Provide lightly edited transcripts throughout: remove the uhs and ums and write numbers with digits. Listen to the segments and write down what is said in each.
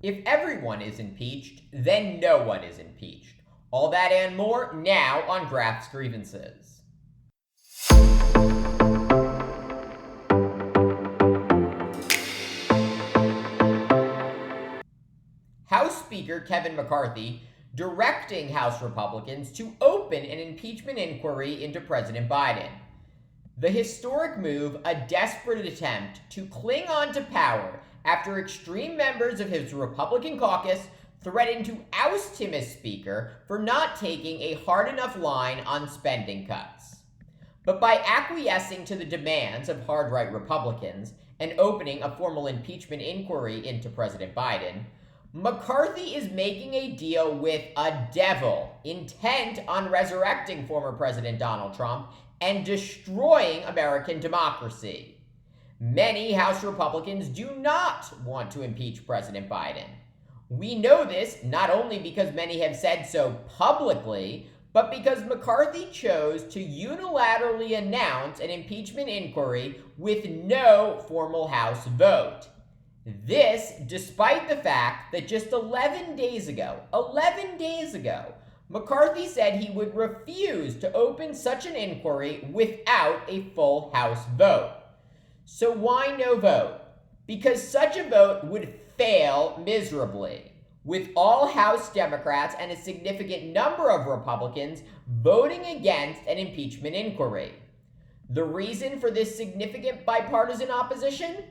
If everyone is impeached, then no one is impeached. All that and more now on Graph's Grievances. House Speaker Kevin McCarthy directing House Republicans to open an impeachment inquiry into President Biden. The historic move, a desperate attempt to cling on to power after extreme members of his Republican caucus threatened to oust him as Speaker for not taking a hard enough line on spending cuts. But by acquiescing to the demands of hard-right Republicans and opening a formal impeachment inquiry into President Biden, McCarthy is making a deal with a devil intent on resurrecting former President Donald Trump and destroying American democracy. Many House Republicans do not want to impeach President Biden. We know this not only because many have said so publicly, but because McCarthy chose to unilaterally announce an impeachment inquiry with no formal House vote. This, despite the fact that just 11 days ago, McCarthy said he would refuse to open such an inquiry without a full House vote. So why no vote? Because such a vote would fail miserably, with all House Democrats and a significant number of Republicans voting against an impeachment inquiry. The reason for this significant bipartisan opposition?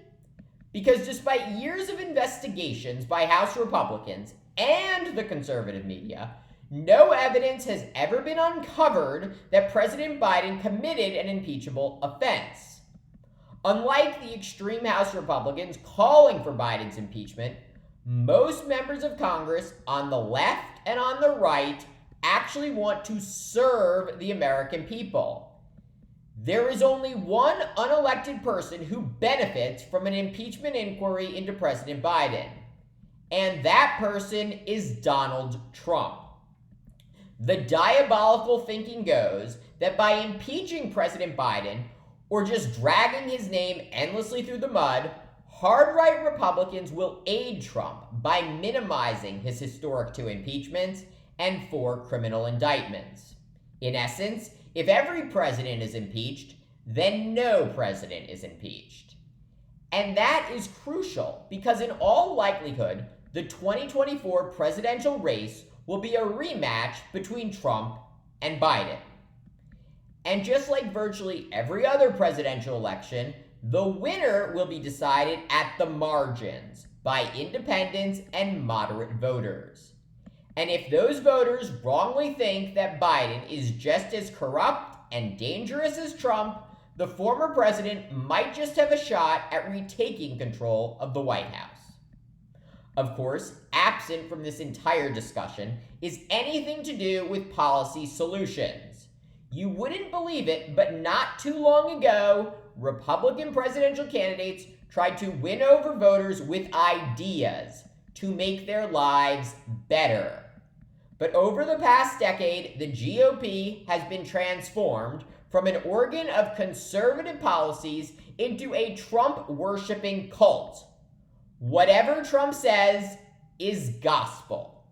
Because despite years of investigations by House Republicans and the conservative media, no evidence has ever been uncovered that President Biden committed an impeachable offense. Unlike the extreme House Republicans calling for Biden's impeachment, most members of Congress on the left and on the right actually want to serve the American people. There is only one unelected person who benefits from an impeachment inquiry into President Biden, and that person is Donald Trump. The diabolical thinking goes that by impeaching President Biden, or just dragging his name endlessly through the mud, hard-right Republicans will aid Trump by minimizing his historic 2 impeachments and 4 criminal indictments. In essence, if every president is impeached, then no president is impeached. And that is crucial because in all likelihood, the 2024 presidential race will be a rematch between Trump and Biden. And just like virtually every other presidential election, the winner will be decided at the margins by independents and moderate voters. And if those voters wrongly think that Biden is just as corrupt and dangerous as Trump, the former president might just have a shot at retaking control of the White House. Of course, absent from this entire discussion is anything to do with policy solutions. You wouldn't believe it, but not too long ago, Republican presidential candidates tried to win over voters with ideas to make their lives better. But over the past decade, the GOP has been transformed from an organ of conservative policies into a Trump-worshipping cult. Whatever Trump says is gospel.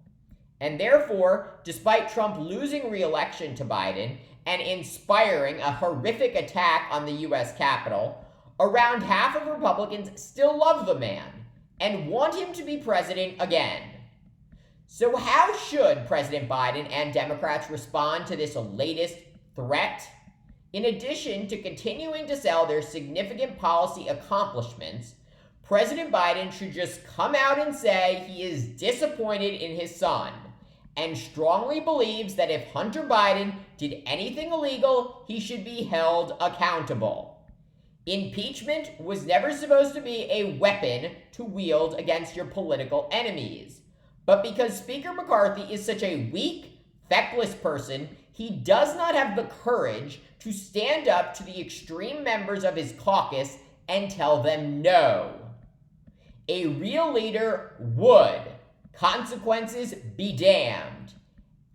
And therefore, despite Trump losing re-election to Biden and inspiring a horrific attack on the US Capitol, around half of Republicans still love the man and want him to be president again. So how should President Biden and Democrats respond to this latest threat? In addition to continuing to sell their significant policy accomplishments, President Biden should just come out and say he is disappointed in his son and strongly believes that if Hunter Biden did anything illegal, he should be held accountable. Impeachment was never supposed to be a weapon to wield against your political enemies. But because Speaker McCarthy is such a weak, feckless person, he does not have the courage to stand up to the extreme members of his caucus and tell them no. A real leader would. Consequences be damned.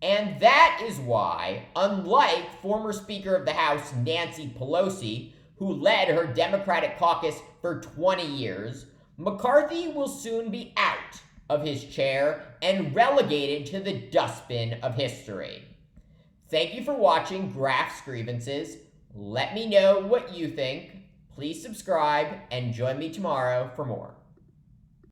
And that is why, unlike former Speaker of the House Nancy Pelosi, who led her Democratic caucus for 20 years, McCarthy will soon be out of his chair and relegated to the dustbin of history. Thank you for watching Graph's Grievances. Let me know what you think. Please subscribe and join me tomorrow for more.